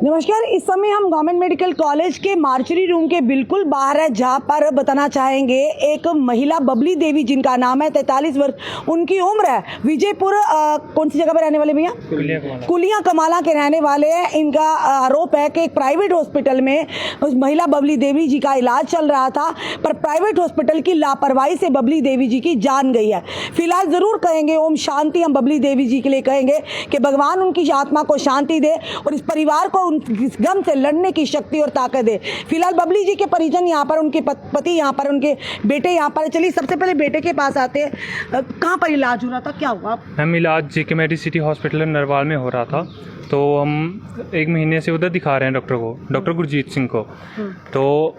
नमस्कार। इस समय हम गवर्नमेंट मेडिकल कॉलेज के मार्चरी रूम के बिल्कुल बाहर है, जहाँ पर बताना चाहेंगे एक महिला बबली देवी जिनका नाम है, 43 वर्ष उनकी उम्र है। विजयपुर कौन सी जगह पर रहने वाले भैया? कुलिया कमाला के रहने वाले हैं। इनका आरोप है कि एक प्राइवेट हॉस्पिटल में उस महिला बबली देवी जी का इलाज चल रहा था, पर प्राइवेट हॉस्पिटल की लापरवाही से बबली देवी जी की जान गई है। फिलहाल जरूर कहेंगे ओम शांति, हम बबली देवी जी के लिए कहेंगे कि भगवान उनकी आत्मा को शांति दे और इस परिवार को इस गम से लड़ने की शक्ति और ताकत दे। फिलहाल बबली जी के परिजन यहाँ पर, उनके पति यहाँ पर, उनके बेटे यहाँ पर। चलिए सबसे पहले बेटे के पास आते हैं। कहाँ पर इलाज हो रहा था, क्या हुआ? मैम इलाज JK मेडिसिटी हॉस्पिटल नरवाल में हो रहा था, तो हम 1 महीने से उधर दिखा रहे हैं डॉक्टर को, डॉक्टर गुरजीत सिंह को। तो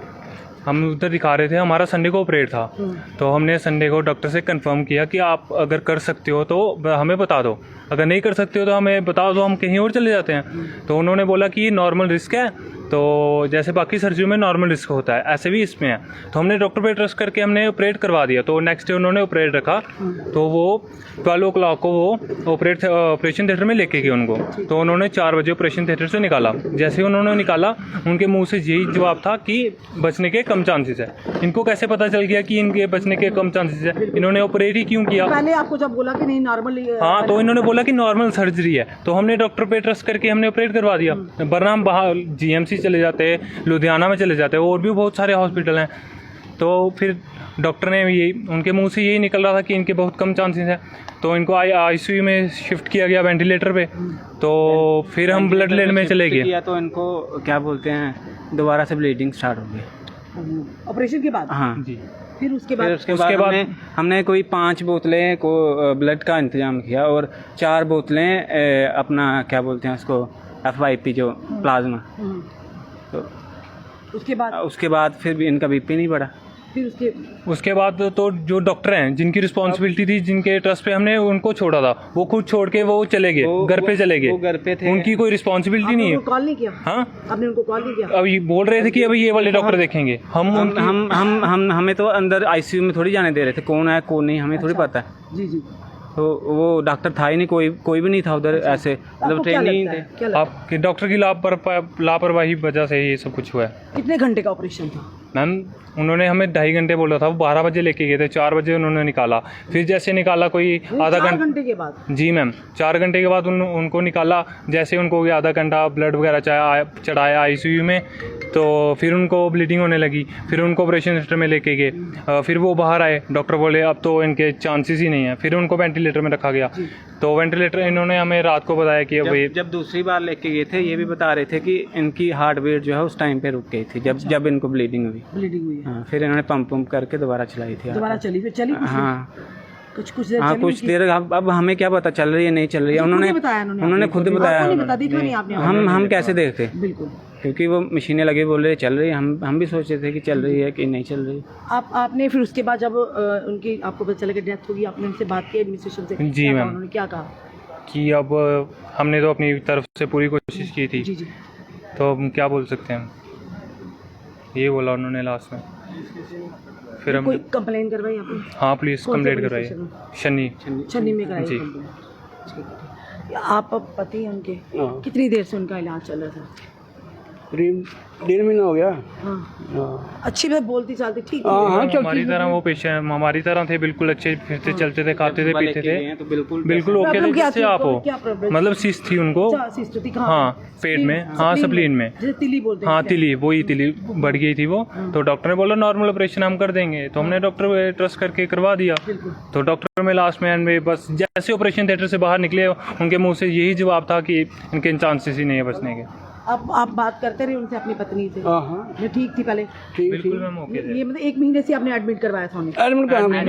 हम उधर दिखा रहे थे, हमारा संडे को ऑपरेट था। तो हमने संडे को डॉक्टर से कंफर्म किया कि आप अगर कर सकते हो तो हमें बता दो, अगर नहीं कर सकते हो तो हमें बता दो, हम कहीं और चले जाते हैं। तो उन्होंने बोला कि ये नॉर्मल रिस्क है, तो जैसे बाकी सर्जरी में नॉर्मल रिस्क होता है ऐसे भी इसमें है। तो हमने डॉक्टर पे ट्रस्ट करके हमने ऑपरेट करवा दिया। तो नेक्स्ट डे उन्होंने ऑपरेट रखा, तो वो 12 o'clock को वो ऑपरेशन थिएटर में लेके गए उनको। तो उन्होंने 4 बजे ऑपरेशन थिएटर से निकाला। जैसे ही उन्होंने निकाला, उनके मुंह से यही जवाब था कि बचने के कम चांसेस है। इनको कैसे पता चल गया कि इनके बचने के कम चांसेस है? इन्होंने ऑपरेट ही क्यों किया? पहले आपको जब बोला कि नहीं नॉर्मल, हाँ, तो इन्होंने बोला कि नॉर्मल सर्जरी है, तो हमने डॉक्टर पे ट्रस्ट करके हमने ऑपरेट करवा दिया। वरना हम बाहर GMC चले जाते, लुधियाना में चले जाते, और भी बहुत सारे हॉस्पिटल हैं। तो फिर डॉक्टर ने यही, उनके मुंह से यही निकल रहा था कि इनके बहुत कम चांसेस हैं। तो इनको ICU में शिफ्ट किया गया, वेंटिलेटर पे। तो फिर हम ब्लड लेने में चले गए। तो इनको क्या बोलते हैं, दोबारा से ब्लीडिंग स्टार्ट हो गई ऑपरेशन के बाद। हाँ जी। फिर उसके बाद हमने कोई 5 बोतलें को ब्लड का इंतजाम किया और 4 बोतलें अपना क्या बोलते हैं उसको, FYP जो प्लाज्मा। तो उसके बाद फिर भी इनका BP नहीं बढ़ा। फिर उसके बाद तो जो डॉक्टर हैं जिनकी रिस्पॉन्सिबिलिटी थी, जिनके ट्रस्ट पे हमने उनको छोड़ा था, वो खुद छोड़ के वो चले गए, घर पे चले गए। वो घर पे थे, उनकी कोई रिस्पॉन्सिबिलिटी नहीं है। कॉल नहीं किया? हाँ, आपने उनको कॉल नहीं किया? अभी बोल रहे थे कि अभी ये वाले डॉक्टर देखेंगे। हम हमें तो अंदर ICU में थोड़ी जाने दे रहे थे, कौन है कौन नहीं हमें थोड़ी पता है। जी जी। तो वो डॉक्टर था ही नहीं, कोई भी नहीं था उधर। ऐसे मतलब ट्रेनिंग थे। आपके डॉक्टर की लापरवाही वजह से ये सब कुछ हुआ है। कितने घंटे का ऑपरेशन था? मैम उन्होंने हमें 2.5 घंटे बोला था, वो 12 बजे लेके गए थे, 4 बजे उन्होंने निकाला। फिर जैसे निकाला कोई आधा घंटे के बाद? जी मैम, 4 घंटे के बाद उनको निकाला। जैसे उनको आधा घंटा ब्लड वगैरह चढ़ाया ICU में, तो फिर उनको ब्लीडिंग होने लगी। फिर उनको ऑपरेशन थिएटर में लेके गए। फिर वो बाहर आए, डॉक्टर बोले अब तो इनके चांसेस ही नहीं है। फिर उनको वेंटिलेटर में रखा गया। तो वेंटिलेटर इन्होंने हमें रात को बताया कि अब जब दूसरी बार लेके गए थे, ये भी बता रहे थे कि इनकी हार्ट बीट जो है उस टाइम पे रुक गई थी, जब इनको ब्लीडिंग हुई। हाँ, फिर इन्होंने पंप करके दोबारा चलाई थी। दोबारा चली? फिर चली? हाँ कुछ हाँ, कुछ देर। अब हमें क्या पता चल रही है नहीं चल रही है, उन्होंने खुद बताया। हम कैसे देखते? बिल्कुल, क्योंकि वो मशीनें लगी बोल रहे चल रही है। हम भी सोच रहे थे कि चल रही है कि नहीं चल रही। आपने फिर उसके बाद जब उनकी आपको पता चला कि डेथ होगी, आपने उनसे बात की एडमिनिस्ट्रेशन से? जी मैम। उन्होंने क्या कहा? कि अब हमने तो अपनी तरफ से पूरी कोशिश की थी। जी जी। तो हम क्या बोल सकते हैं, ये बोला उन्होंने लास्ट में। फिर हम कोई कंप्लेन करवाई आपने? हाँ, पुलिस कंप्लेंट करवाई, शनि में कराई जी। आप पति हैं उनके? कितनी देर से उनका इलाज चल रहा था? करीब 1.5 महीना हो गया। हाँ। अच्छी बात, बोलती चालती ठीक? हमारी तरह वो पेशेंट हमारी तरह थे, बिल्कुल अच्छे, फिरते चलते थे, खाते थे, पीते थे, तो बिल्कुल ओके थे। जैसे आप हो, मतलब सिस्ट थी उनको। हाँ, पेट में, हाँ स्प्लीन में, तिली बोलते हैं। हाँ तिली, वही तिली बढ़ गई थी वो। तो डॉक्टर ने बोला नॉर्मल ऑपरेशन हम कर देंगे। तो हमने डॉक्टर पे ट्रस्ट करके करवा दिया। तो डॉक्टर में लास्ट में बस जैसे ऑपरेशन थिएटर से बाहर निकले, उनके मुँह से यही जवाब था कि इनके चांसेस ही नहीं है बचने के। अब आप बात करते रहे उनसे अपनी पत्नी से? हाँ, ठीक थी पहले? बिल्कुल मैम, ओके थे। ये मतलब 1 महीने से आपने एडमिट करवाया था उन्हें?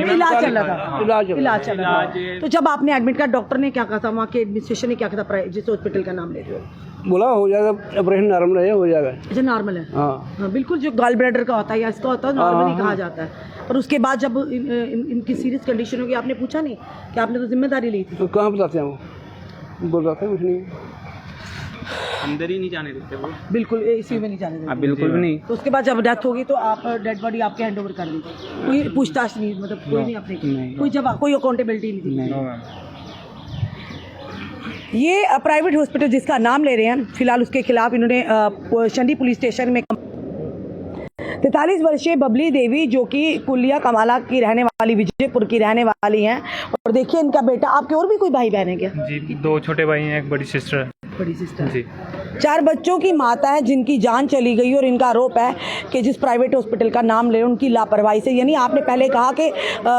इलाज चल रहा था? इलाज चल रहा था। तो जब आपने एडमिट किया, डॉक्टर ने क्या कहा था, वहाँ के एडमिनिस्ट्रेशन ने क्या कहा था, जिस हॉस्पिटल का नाम ले रहे हो? बोला हो जाएगा, ऑपरेशन नॉर्मल है, हो जाएगा। अच्छा, नॉर्मल है? हाँ, बिल्कुल। जो गॉल ब्लैडर का होता है या इसका होता है, नॉर्मली कहा जाता है। और उसके बाद जब इनकी सीरियस कंडीशन होगी, आपने पूछा नहीं कि आपने तो जिम्मेदारी ली थी? तो कहाँ बताते हैं वो, बोल रहा था कुछ नहीं, अंदर ही नहीं जाने देते वो, बिल्कुल ICU में नहीं जाने देते? बिल्कुल भी नहीं। तो उसके बाद जब डेथ होगी तो आप डेड बॉडी आपके हैंड ओवर कर दी? कोई पूछताछ नहीं, मतलब कोई नहीं, आपने कोई जवाब, कोई अकाउंटेबिलिटी नहीं? No ma'am. ये प्राइवेट हॉस्पिटल जिसका नाम ले रहे हैं, फिलहाल उसके खिलाफ इन्होंने शंडी पुलिस स्टेशन में 43 वर्षीय बबली देवी जो कि कुलिया कमाला की रहने वाली, विजयपुर की रहने वाली हैं। और देखिए इनका बेटा, आपके और भी कोई भाई बहन है क्या? जी 2 छोटे भाई हैं, एक बड़ी सिस्टर है। बड़ी सिस्टर जी 4 बच्चों की माता है जिनकी जान चली गई और इनका आरोप है कि जिस प्राइवेट हॉस्पिटल का नाम ले उनकी लापरवाही से, यानी आपने पहले कहा कि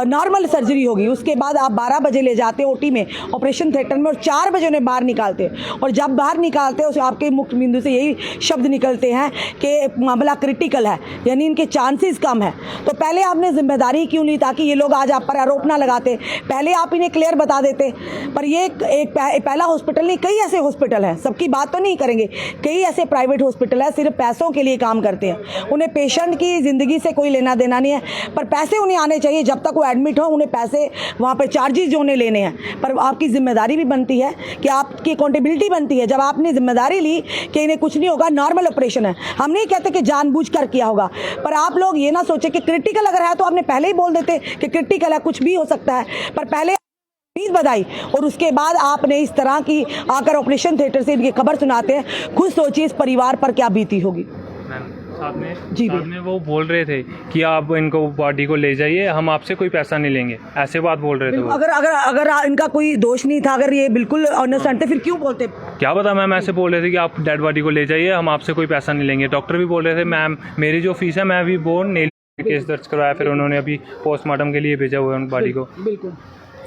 नॉर्मल सर्जरी होगी, उसके बाद आप 12 बजे ले जाते ओटी में, ऑपरेशन थिएटर में, और 4 बजे उन्हें बाहर निकालते, और जब बाहर निकालते उस आपके मुख्य बिंदु से यही शब्द निकलते हैं कि मामला क्रिटिकल है, यानी इनके चांसेस कम है। तो पहले आपने जिम्मेदारी क्यों ली ताकि ये लोग आज आप पर आरोप ना लगाते? पहले आप इन्हें क्लियर बता देते। पर ये एक पहला हॉस्पिटल नहीं, कई ऐसे हॉस्पिटल हैं, सबकी बात तो नहीं करेंगे, कई ऐसे प्राइवेट हॉस्पिटल है सिर्फ पैसों के लिए काम करते हैं, उन्हें पेशेंट की ज़िंदगी से कोई लेना देना नहीं है, पर पैसे उन्हें आने चाहिए। जब तक वो एडमिट हो उन्हें पैसे वहाँ पर चार्जेस जो उन्हें लेने हैं, पर आपकी जिम्मेदारी भी बनती है कि आपकी अकाउंटेबिलिटी बनती है। जब आपने जिम्मेदारी ली कि इन्हें कुछ नहीं होगा, नॉर्मल ऑपरेशन है, हम नहीं कहते कि जानबूझकर किया होगा, पर आप लोग ये ना सोचे कि क्रिटिकल अगर है तो आपने पहले ही बोल देते कि क्रिटिकल है, कुछ भी हो सकता है, पर पहले प्लीज बधाई, और उसके बाद आपने इस तरह की आकर ऑपरेशन थिएटर से इनकी खबर सुनाते हैं। खुद सोचिए इस परिवार पर क्या बीती होगी। मैम साथ में वो बोल रहे थे कि आप इनको बॉडी को ले जाइए, हम आपसे कोई पैसा नहीं लेंगे, ऐसे बात बोल रहे थे वो। अगर इनका कोई दोष नहीं था, अगर ये बिल्कुल ऑनेस्ट थे, फिर क्यों बोलते? क्या पता मैम, ऐसे बोल रहे थे कि आप डेड बॉडी को ले जाइए, हम आपसे कोई पैसा नहीं लेंगे। डॉक्टर भी बोल रहे थे मैम मेरी जो फीस है, मैं अभी वो नहीं, केस दर्ज करवाया, फिर उन्होंने अभी पोस्टमार्टम के लिए भेजा हुआ है उन बॉडी को। बिल्कुल।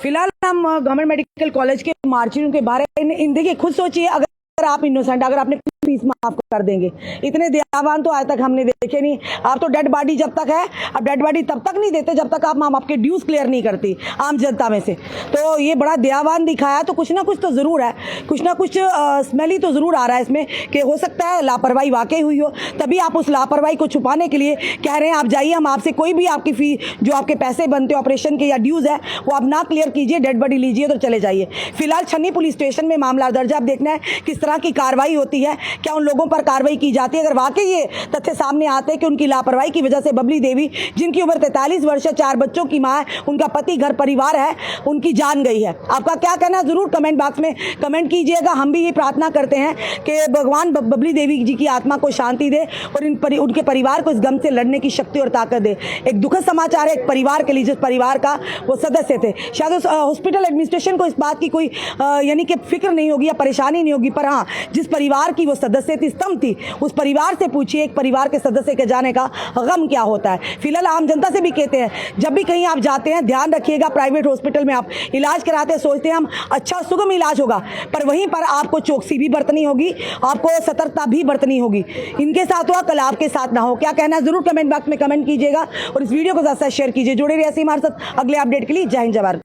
फिलहाल हम गवर्नमेंट मेडिकल कॉलेज के मार्चिंग के बारे में देखिए, खुद सोचिए अगर आप इनोसेंट, अगर आपने फीस माफ कर देंगे, इतने दयावान तो आज तक हमने देखे नहीं। आप तो डेड बॉडी जब तक है, आप डेड बॉडी तब तक नहीं देते जब तक आप आपके ड्यूज क्लियर नहीं करती आम जनता में से। तो ये बड़ा दयावान दिखाया, तो कुछ ना कुछ तो ज़रूर है, कुछ ना कुछ स्मेली तो ज़रूर आ रहा है इसमें कि हो सकता है लापरवाही वाकई हुई हो, तभी आप उस लापरवाही को छुपाने के लिए कह रहे हैं आप जाइए, हम आपसे कोई भी आपकी फी जो आपके पैसे बनते हैं ऑपरेशन के या ड्यूज़ है वो आप ना क्लियर कीजिए, डेड बॉडी लीजिए तो चले जाइए। फिलहाल छन्नी पुलिस स्टेशन में मामला दर्ज है। अब देखना है किस तरह की कार्रवाई होती है, क्या उन लोगों पर कार्रवाई की जाती है। अगर वाकई ये तथ्य सामने आते हैं कि उनकी लापरवाही की वजह से बबली देवी, जिनकी उम्र 43 वर्ष है, 4 बच्चों की मां है, उनका पति घर परिवार है, उनकी जान गई है। आपका क्या कहना है जरूर कमेंट बॉक्स में कमेंट कीजिएगा। हम भी ये प्रार्थना करते हैं कि भगवान बबली देवी जी की आत्मा को शांति दे और उनके परिवार को इस गम से लड़ने की शक्ति और ताकत दे। एक दुखद समाचार है एक परिवार के लिए, जिस परिवार का वो सदस्य थे। शायद उस हॉस्पिटल एडमिनिस्ट्रेशन को इस बात की कोई यानी कि फिक्र नहीं होगी या परेशानी नहीं होगी, पर हाँ जिस परिवार की वो सदस्य थी, स्तंभ थी, उस परिवार से पूछिए एक परिवार के सदस्य के जाने का गम क्या होता है। फिलहाल आम जनता से भी कहते हैं जब भी कहीं आप जाते हैं ध्यान रखिएगा, प्राइवेट हॉस्पिटल में आप इलाज कराते हैं, सोचते हैं हम अच्छा सुगम इलाज होगा, पर वहीं पर आपको चौकसी भी बरतनी होगी, आपको सतर्कता भी बरतनी होगी। इनके साथ हुआ कल आपके साथ ना हो। क्या कहना है जरूर कमेंट बॉक्स में कमेंट कीजिएगा और इस वीडियो को ज़्यादा शेयर कीजिए। जुड़े रहिए ऐसे हमारे साथ अगले अपडेट के लिए। जय हिंद जय भारत।